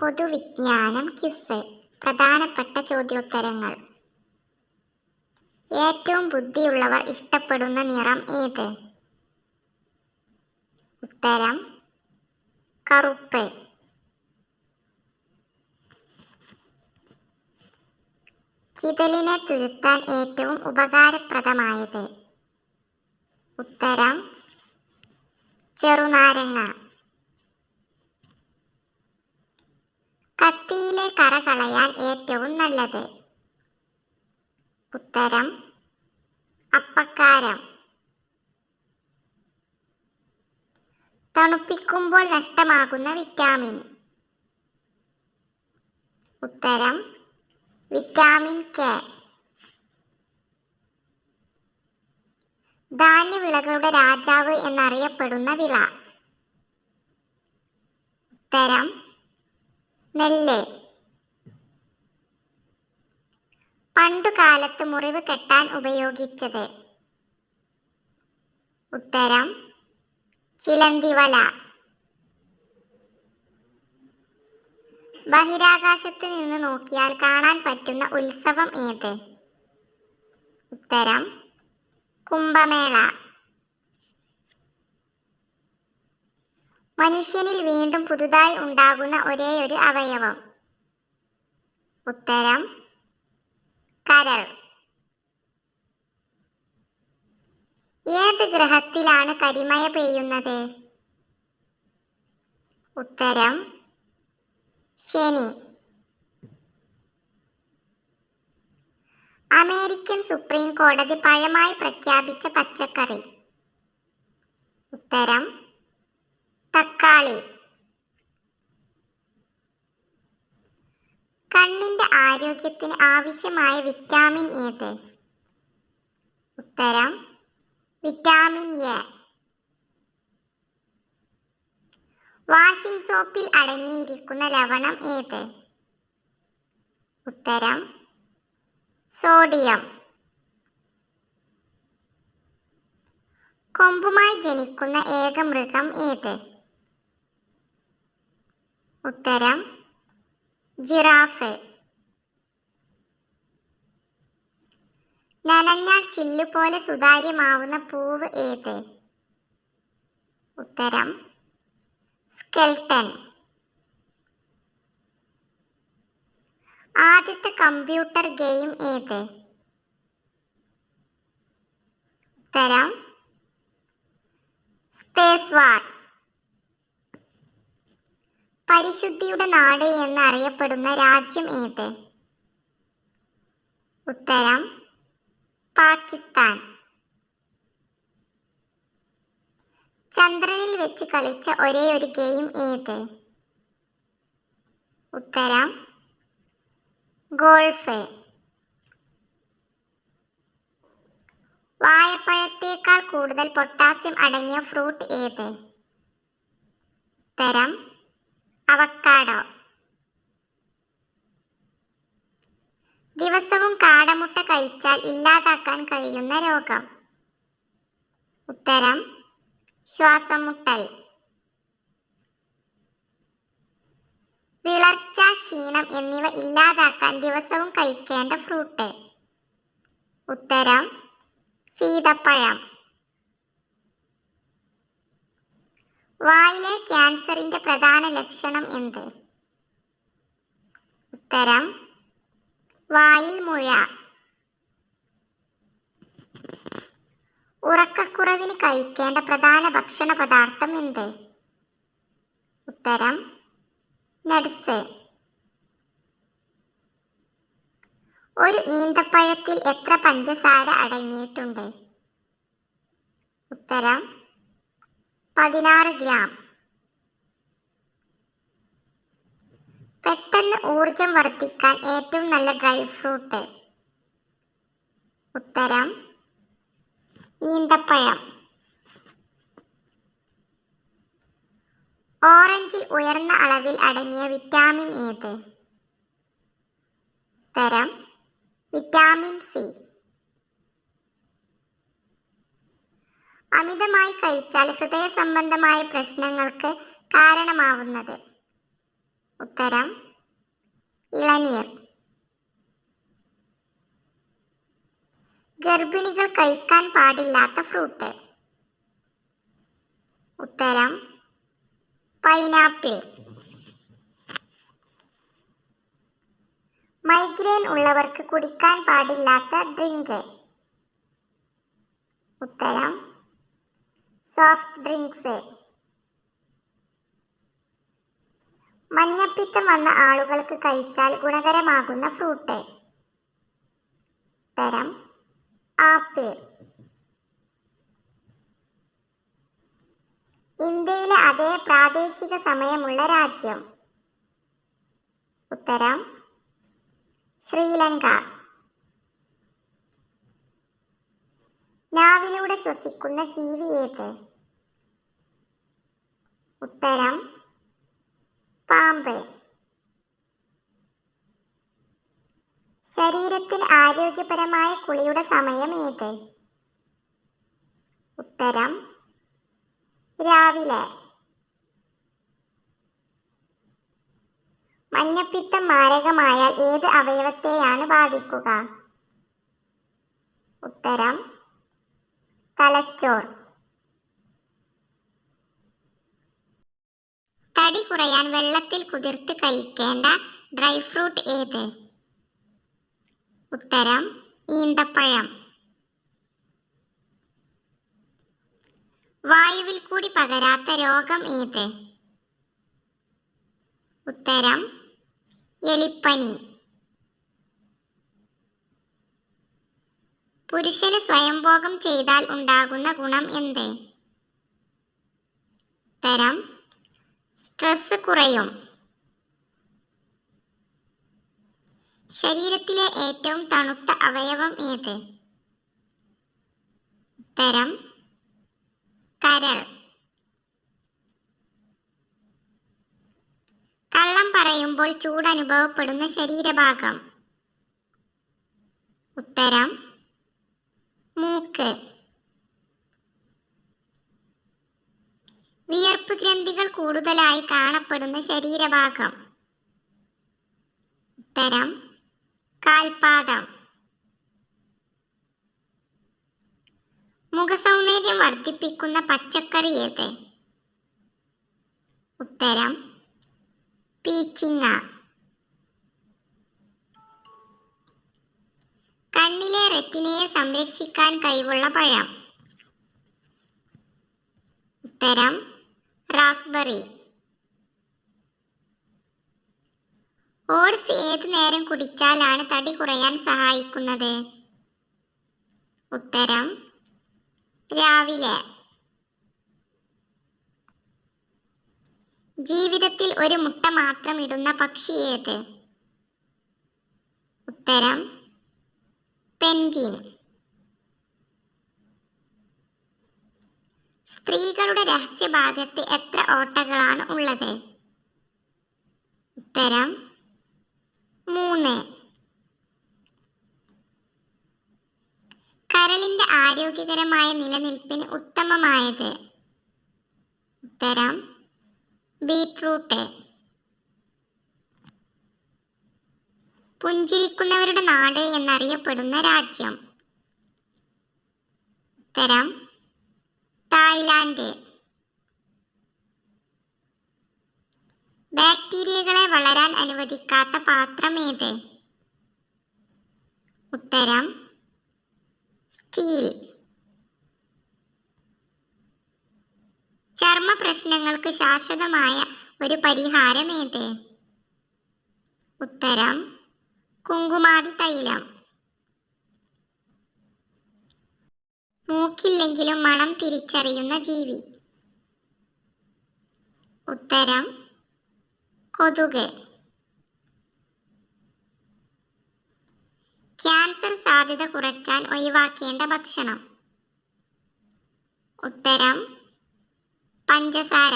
പൊതുവിജ്ഞാനം quiz. പ്രധാനപ്പെട്ട ചോദ്യോത്തരങ്ങൾ. ഏറ്റവും ബുദ്ധിയുള്ളവർ ഇഷ്ടപ്പെടുന്ന നിറം ഏത്? ഉത്തരം കറുപ്പ്. ചിതലിനെ തുരുത്താൻ ഏറ്റവും ഉപകാരപ്രദമായത്? ഉത്തരം ചെറുനാരങ്ങ. കത്തിയിലെ കറ കളയാൻ ഏറ്റവും നല്ലത്? ഉത്തരം അപ്പക്കാരം. തണുപ്പിക്കുമ്പോൾ നഷ്ടമാകുന്ന വിറ്റാമിൻ? ഉത്തരം വിറ്റാമിൻ കെ. ധാന്യവിളകളുടെ രാജാവ് എന്നറിയപ്പെടുന്ന വിള? ഉത്തരം നെല്ല്. പണ്ടുകാലത്ത് മുറിവ് കെട്ടാൻ ഉപയോഗിച്ചത്? ഉത്തരം ചിലന്തിവല. ബഹിരാകാശത്ത് നിന്ന് നോക്കിയാൽ കാണാൻ പറ്റുന്ന ഉത്സവം ഏത്? ഉത്തരം കുംഭമേള. മനുഷ്യനിൽ വീണ്ടും പുതുതായി ഉണ്ടാകുന്ന ഒരേയൊരു അവയവം? ഉത്തരം കരൾ. ഏത് ഗ്രഹത്തിലാണ് കരിമഴ പെയ്യുന്നത്? ഉത്തരം ശനി. അമേരിക്കൻ സുപ്രീം കോടതി പഴമായി പ്രഖ്യാപിച്ച പച്ചക്കറി? ഉത്തരം തക്കാളി. കണ്ണിന്റെ ആരോഗ്യത്തിന് ആവശ്യമായ വിറ്റാമിൻ ഏത്? ഉത്തരം വിറ്റാമിൻ എ. വാഷിംഗ് സോപ്പിൽ അടങ്ങിയിരിക്കുന്ന ലവണം ഏത്? ഉത്തരം സോഡിയം. കൊമ്പുമായി ജനിക്കുന്ന ഏക മൃഗം ഏത്? ഉത്തരം ജിറാഫ്. നനഞ്ഞാൽ ചില്ലുപോലെ സുതാര്യമാവുന്ന പൂവ് ഏത്? ഉത്തരം സ്കെൽട്ടൻ. ആദ്യത്തെ കമ്പ്യൂട്ടർ ഗെയിം ഏത്? ഉത്തരം സ്പേസ് വാർ. പരിശുദ്ധിയുടെ നാട് എന്നറിയപ്പെടുന്ന രാജ്യം ഏത്? ഉത്തരം പാകിസ്ഥാൻ. ചന്ദ്രനിൽ വെച്ച് കളിച്ച ഒരേ ഒരു ഗെയിം ഏത്? ഉത്തരം ഗോൾഫ്. വാഴപ്പഴത്തേക്കാൾ കൂടുതൽ പൊട്ടാസ്യം അടങ്ങിയ ഫ്രൂട്ട് ഏത്? ഉത്തരം അവക്കാഡോ. ദിവസവും കാടമുട്ട കഴിച്ചാൽ ഇല്ലാതാക്കാൻ കഴിയുന്ന രോഗം? ഉത്തരം ശ്വാസം മുട്ടൽ. വിളർച്ച, ക്ഷീണം എന്നിവ ഇല്ലാതാക്കാൻ ദിവസവും കഴിക്കേണ്ട ഫ്രൂട്ട്? ഉത്തരം സീതപ്പഴം. വായിലെ ക്യാൻസറിന്റെ പ്രധാന ലക്ഷണം എന്ത്? ഉത്തരം വായിൽ മുഴ. ഉറക്കക്കുറവിന് കഴിക്കേണ്ട പ്രധാന ഭക്ഷണ പദാർത്ഥം എന്ത്? ഉത്തരം നട്സ്. ഒരു ഈന്തപ്പഴത്തിൽ എത്ര പഞ്ചസാര അടങ്ങിയിട്ടുണ്ട്? ഉത്തരം 16 ഗ്രാം. പെട്ടെന്ന് ഊർജം വർദ്ധിക്കാൻ ഏറ്റവും നല്ല ഡ്രൈ ഫ്രൂട്ട്? ഉത്തരം ഈന്തപ്പഴം. ഓറഞ്ചിൽ ഉയർന്ന അളവിൽ അടങ്ങിയ വിറ്റാമിൻ ഏത്? ഉത്തരം വിറ്റാമിൻ സി. അമിതമായി കഴിച്ചാൽ ഹൃദയ സംബന്ധമായ പ്രശ്നങ്ങൾക്ക് കാരണമാവുന്നത്? ഉത്തരം ഇളനീർ. ഗർഭിണികൾ കഴിക്കാൻ പാടില്ലാത്ത ഫ്രൂട്ട്. ഉത്തരം പൈനാപ്പിൾ. മൈഗ്രെയിൻ ഉള്ളവർക്ക് കുടിക്കാൻ പാടില്ലാത്ത ഡ്രിങ്ക്. ഉത്തരം സോഫ്റ്റ് ഡ്രിങ്ക്സ്. മഞ്ഞപ്പിത്തം വന്ന ആളുകൾക്ക് കഴിച്ചാൽ ഗുണകരമാകുന്ന ഫ്രൂട്ട്. ഉത്തരം ആപ്പിൾ. ഇന്ത്യയിലെ അതേ പ്രാദേശിക സമയമുള്ള രാജ്യം. ഉത്തരം ശ്രീലങ്ക. നാവിലൂടെ ശ്വസിക്കുന്ന ജീവി ഏത്? ഉത്തരം പാമ്പ്. ശരീരത്തിന് ആരോഗ്യപരമായ കുളിയുടെ സമയം ഏത്? ഉത്തരം രാവിലെ. മഞ്ഞപ്പിത്തം മാരകമായാൽ ഏത് അവയവത്തെയാണ് ബാധിക്കുക? ഉത്തരം തലച്ചോർ. തടി കുറയാൻ വെള്ളത്തിൽ കുതിർത്ത് കഴിക്കേണ്ട ഡ്രൈ ഫ്രൂട്ട് ഏത്? ഉത്തരം ഈന്തപ്പഴം. വായുവിൽ കൂടി പകരാത്ത രോഗം ഏത്? ഉത്തരം എലിപ്പനി. പുരുഷന് സ്വയംഭോഗം ചെയ്താൽ ഉണ്ടാകുന്ന ഗുണം എന്ത്? ഉത്തരം സ്ട്രെസ് കുറയും. ശരീരത്തിലെ ഏറ്റവും തണുത്ത അവയവം ഏത്? ഉത്തരം കരൾ. കള്ളം പറയുമ്പോൾ ചൂടനുഭവപ്പെടുന്ന ശരീരഭാഗം. ഉത്തരം മൂക്ക്. വിയർപ്പ് ഗ്രന്ഥികൾ കൂടുതലായി കാണപ്പെടുന്ന ശരീരഭാഗം. ഉത്തരം കാൽപാദം. മുഖസൗന്ദര്യം വർദ്ധിപ്പിക്കുന്ന പച്ചക്കറി ഏത്? ഉത്തരം പീച്ചിങ്ങ. കണ്ണിലെ റെറ്റിനയെ സംരക്ഷിക്കാൻ കഴിവുള്ള പഴം. ഉത്തരം റാസ്ബെറി. ഓട്സ് ഏത് നേരം കുടിച്ചാലാണ് തടി കുറയാൻ സഹായിക്കുന്നത്? ഉത്തരം രാവിലെ. ജീവിതത്തിൽ ഒരു മുട്ട മാത്രം ഇടുന്ന പക്ഷി ഏത്? ഉത്തരം പെൻഗ്വിൻ. സ്ത്രീകളുടെ രഹസ്യഭാഗത്ത് എത്ര ഓട്ടകളാണ് ഉള്ളത്? ഉത്തരം 3. കരളിന്റെ ആരോഗ്യകരമായ നിലനിൽപ്പിന് ഉത്തമമായത്? ഉത്തരം ബീറ്റ്റൂട്ട്. പുഞ്ചിരിക്കുന്നവരുടെ നാട് എന്നറിയപ്പെടുന്ന രാജ്യം. ഉത്തരം തായ്ലാൻഡ്. ബാക്ടീരിയകളെ വളരാൻ അനുവദിക്കാത്ത പാത്രം ഏത്? ഉത്തരം സ്റ്റീൽ. ചർമ്മ പ്രശ്നങ്ങൾക്ക് ശാശ്വതമായ ഒരു പരിഹാരം ഏത്? ഉത്തരം കുങ്കുമാതി തൈലം. മൂക്കില്ലെങ്കിലും മണം തിരിച്ചറിയുന്ന ജീവി. ഉത്തരം കൊതുക്. ക്യാൻസർ സാധ്യത കുറയ്ക്കാൻ ഒഴിവാക്കേണ്ട ഭക്ഷണം. ഉത്തരം പഞ്ചസാര.